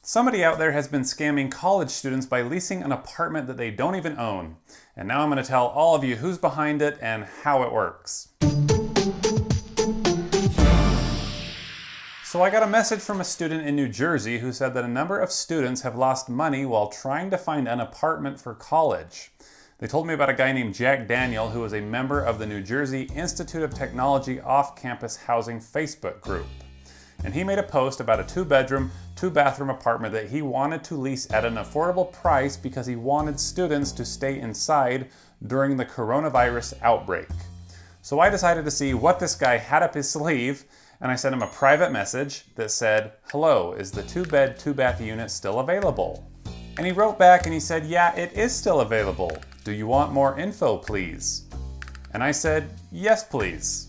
Somebody out there has been scamming college students by leasing an apartment that they don't even own. And now I'm going to tell all of you who's behind it and how it works. So I got a message from a student in New Jersey who said that a number of students have lost money while trying to find an apartment for college. They told me about a guy named Jack Daniel who is a member of the New Jersey Institute of Technology off-campus housing Facebook group. And he made a post about a 2-bedroom, 2-bathroom apartment that he wanted to lease at an affordable price because he wanted students to stay inside during the coronavirus outbreak. So I decided to see what this guy had up his sleeve, and I sent him a private message that said, "Hello, is the 2-bed, 2-bath unit still available?" And he wrote back and he said, "Yeah, it is still available. Do you want more info, please?" And I said, "Yes, please."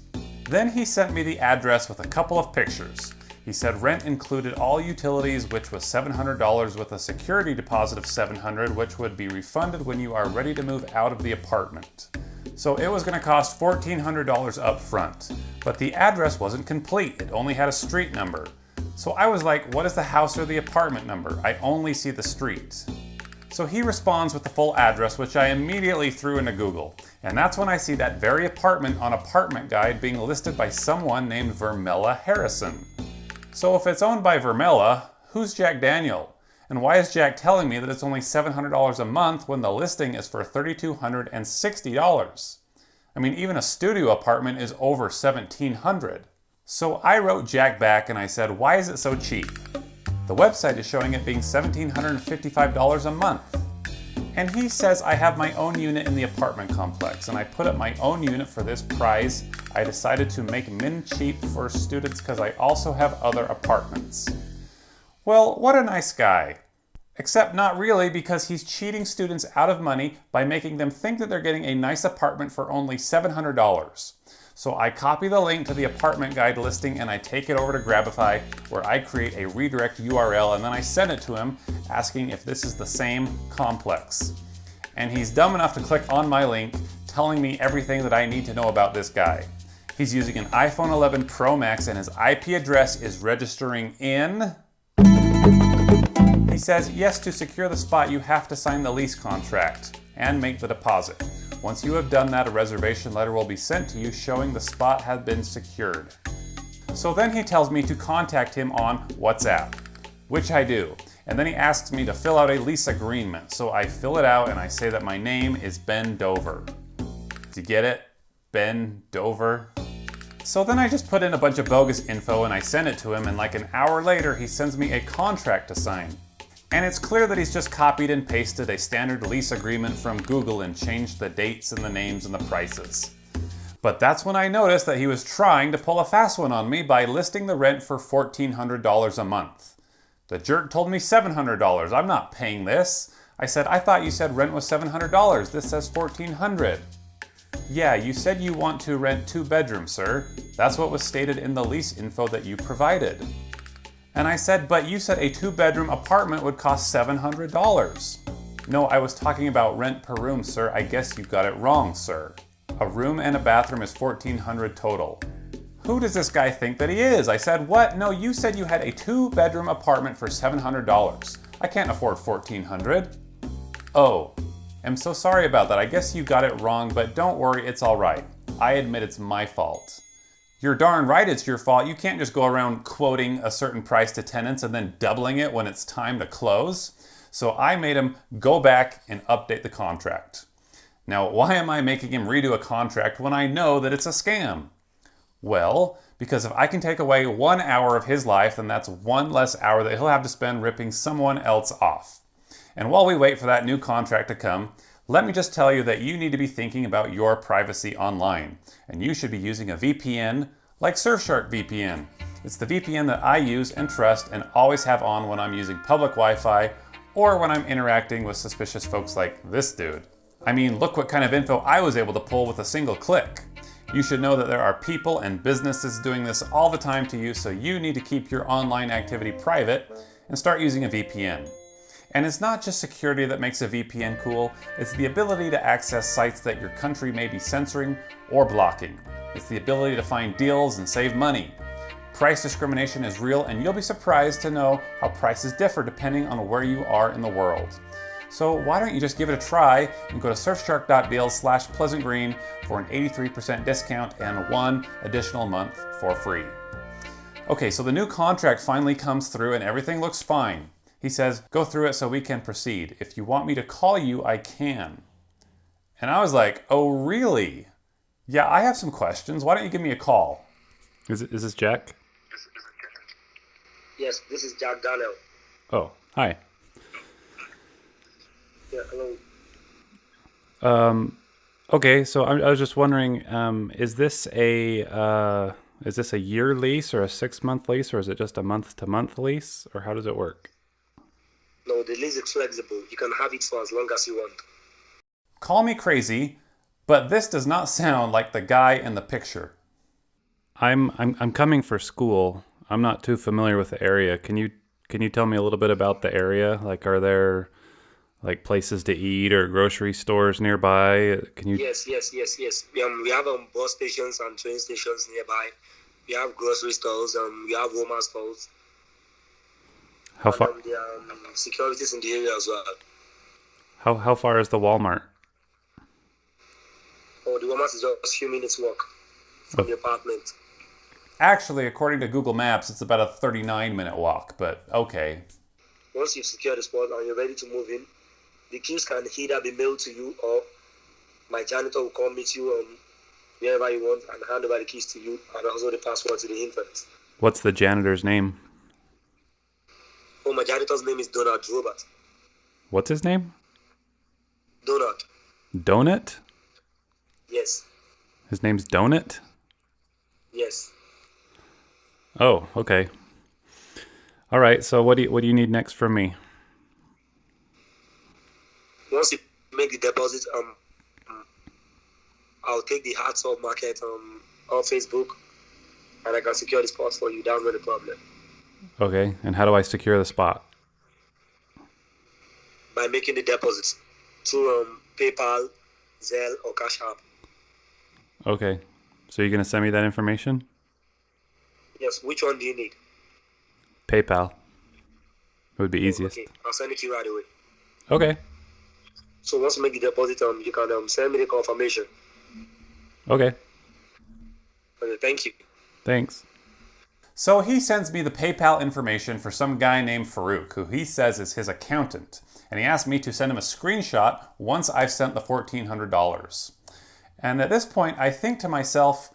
Then he sent me the address with a couple of pictures. He said rent included all utilities, which was $700 with a security deposit of $700, which would be refunded when you are ready to move out of the apartment. So it was going to cost $1,400 up front. But the address wasn't complete. It only had a street number. So I was like, what is the house or the apartment number? I only see the street. So he responds with the full address, which I immediately threw into Google. And that's when I see that very apartment on Apartment Guide being listed by someone named Vermella Harrison. So if it's owned by Vermella, who's Jack Daniel? And why is Jack telling me that it's only $700 a month when the listing is for $3,260? I mean, even a studio apartment is over $1,700. So I wrote Jack back and I said, why is it so cheap? The website is showing it being $1,755 a month. And he says I have my own unit in the apartment complex, and I put up my own unit for this price. I decided to make min cheap for students because I also have other apartments. Well, what a nice guy. Except not really, because he's cheating students out of money by making them think that they're getting a nice apartment for only $700. So I copy the link to the Apartment Guide listing and I take it over to Grabify, where I create a redirect URL, and then I send it to him asking if this is the same complex. And he's dumb enough to click on my link, telling me everything that I need to know about this guy. He's using an iPhone 11 Pro Max and his IP address is registering in... He says, yes, to secure the spot you have to sign the lease contract and make the deposit. Once you have done that, a reservation letter will be sent to you showing the spot has been secured. So then he tells me to contact him on WhatsApp, which I do. And then he asks me to fill out a lease agreement. So I fill it out and I say that my name is Ben Dover. Do you get it? Ben Dover? So then I just put in a bunch of bogus info and I send it to him, and like an hour later he sends me a contract to sign. And it's clear that he's just copied and pasted a standard lease agreement from Google and changed the dates and the names and the prices. But that's when I noticed that he was trying to pull a fast one on me by listing the rent for $1,400 a month. The jerk told me $700. I'm not paying this. I said, I thought you said rent was $700. This says $1,400. Yeah, you said you want to rent 2 bedrooms, sir. That's what was stated in the lease info that you provided. And I said, but you said a 2-bedroom apartment would cost $700. No, I was talking about rent per room, sir. I guess you got it wrong, sir. A room and a bathroom is $1,400 total. Who does this guy think that he is? I said, what? No, you said you had a 2-bedroom apartment for $700. I can't afford $1,400. Oh, I'm so sorry about that. I guess you got it wrong, but don't worry, it's all right. I admit it's my fault. You're darn right it's your fault. You can't just go around quoting a certain price to tenants and then doubling it when it's time to close. So I made him go back and update the contract. Now, why am I making him redo a contract when I know that it's a scam? Well, because if I can take away 1 hour of his life, then that's 1 less hour that he'll have to spend ripping someone else off. And while we wait for that new contract to come, let me just tell you that you need to be thinking about your privacy online. And you should be using a VPN like Surfshark VPN. It's the VPN that I use and trust and always have on when I'm using public Wi-Fi or when I'm interacting with suspicious folks like this dude. I mean, look what kind of info I was able to pull with a single click. You should know that there are people and businesses doing this all the time to you, so you need to keep your online activity private and start using a VPN. And it's not just security that makes a VPN cool, it's the ability to access sites that your country may be censoring or blocking. It's the ability to find deals and save money. Price discrimination is real, and you'll be surprised to know how prices differ depending on where you are in the world. So why don't you just give it a try and go to surfshark.deal/pleasantgreen for an 83% discount and 1 additional month for free. Okay, so the new contract finally comes through and everything looks fine. He says, go through it so we can proceed. If you want me to call you, I can. And I was like, oh really? Yeah, I have some questions. Why don't you give me a call? Is this Jack? Yes, this is Jack Daniel. Oh, hi. Yeah, hello. Okay, so I was just wondering, is this a year lease or a 6-month lease, or is it just a month-to-month lease, or how does it work? No, the lease is flexible. You can have it for as long as you want. Call me crazy, but this does not sound like the guy in the picture. I'm coming for school. I'm not too familiar with the area. Can you tell me a little bit about the area? Like, are there like places to eat or grocery stores nearby? Can you? Yes. We have bus stations and train stations nearby. We have grocery stores. We have Walmart stores. How far? And there are securities in the area as well. How far is the Walmart? Oh, the Walmart is just a few minutes walk from the apartment. Actually, according to Google Maps, it's about a 39-minute walk, but okay. Once you've secured the spot and you're ready to move in, the keys can either be mailed to you or my janitor will come meet you wherever you want and hand over the keys to you and also the password to the entrance. What's the janitor's name? Oh, my janitor's name is Donald Robert. What's his name? Donald. Donut? Yes. His name's Donut? Yes. Oh, okay. All right, so what do you need next from me? Once you make the deposit, I'll take the hard soft market on Facebook and I can secure the spot for you. That's not a problem. Okay, and how do I secure the spot? By making the deposits through PayPal, Zelle, or Cash App. Okay, so you're going to send me that information? Yes, which one do you need? PayPal. It would be easiest. Okay, I'll send it to you right away. Okay. So once you make the deposit, you can send me the confirmation. Okay. Okay, thank you. Thanks. So he sends me the PayPal information for some guy named Farouk, who he says is his accountant. And he asked me to send him a screenshot once I've sent the $1,400. And at this point, I think to myself,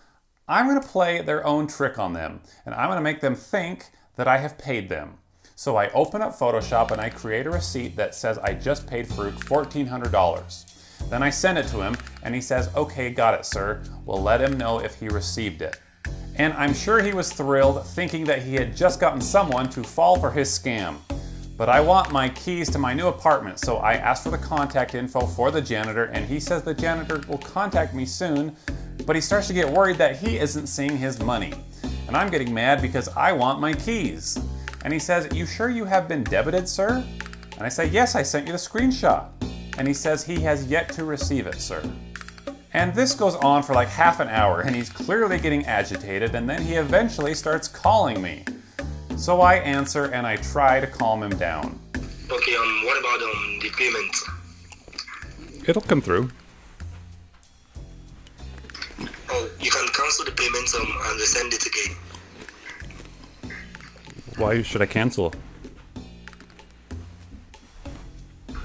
I'm going to play their own trick on them, and I'm going to make them think that I have paid them. So I open up Photoshop and I create a receipt that says I just paid Farouk $1,400. Then I send it to him and he says, okay, got it, sir. We'll let him know if he received it. And I'm sure he was thrilled, thinking that he had just gotten someone to fall for his scam. But I want my keys to my new apartment, so I asked for the contact info for the janitor, and he says the janitor will contact me soon, but he starts to get worried that he isn't seeing his money. And I'm getting mad because I want my keys. And he says, you sure you have been debited, sir? And I say, yes, I sent you the screenshot. And he says he has yet to receive it, sir. And this goes on for like half an hour, and he's clearly getting agitated, and then he eventually starts calling me. So I answer and I try to calm him down. Okay, what about the payment? It'll come through. Oh, you can cancel the payment and resend it again. Why should I cancel?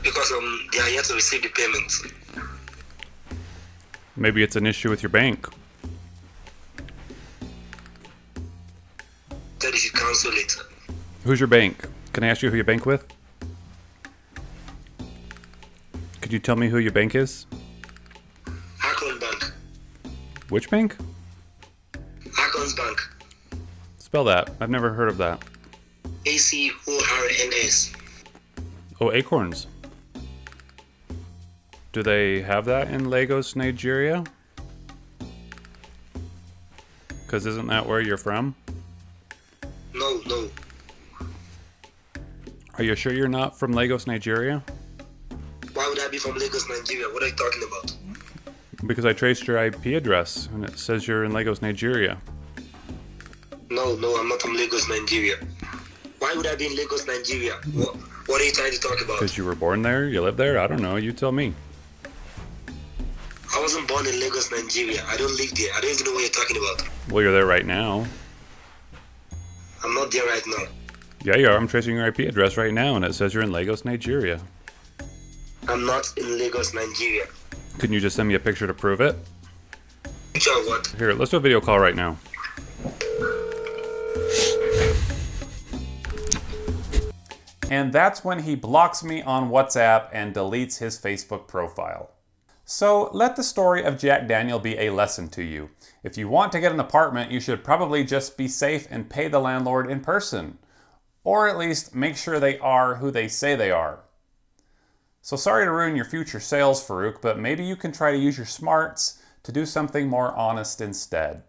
Because they are yet to receive the payment. Maybe it's an issue with your bank. That you should cancel it. Who's your bank? Can I ask you who you bank with? Could you tell me who your bank is? Akron Bank. Which bank? Akron's Bank. Spell that. I've never heard of that. ACORNS. Oh, Acorns. Do they have that in Lagos, Nigeria? Because isn't that where you're from? No. Are you sure you're not from Lagos, Nigeria? Why would I be from Lagos, Nigeria? What are you talking about? Because I traced your IP address and it says you're in Lagos, Nigeria. No, No, I'm not from Lagos, Nigeria. Why would I be in Lagos, Nigeria? What are you trying to talk about? Because you were born there? You live there? I don't know. You tell me. I wasn't born in Lagos, Nigeria. I don't live there. I don't even know what you're talking about. Well, you're there right now. I'm not there right now. Yeah, you are. I'm tracing your IP address right now, and it says you're in Lagos, Nigeria. I'm not in Lagos, Nigeria. Couldn't you just send me a picture to prove it? Picture of what? Here, let's do a video call right now. And that's when he blocks me on WhatsApp and deletes his Facebook profile. So let the story of Jack Daniel be a lesson to you. If you want to get an apartment, you should probably just be safe and pay the landlord in person. Or at least make sure they are who they say they are. So sorry to ruin your future sales, Farouk, but maybe you can try to use your smarts to do something more honest instead.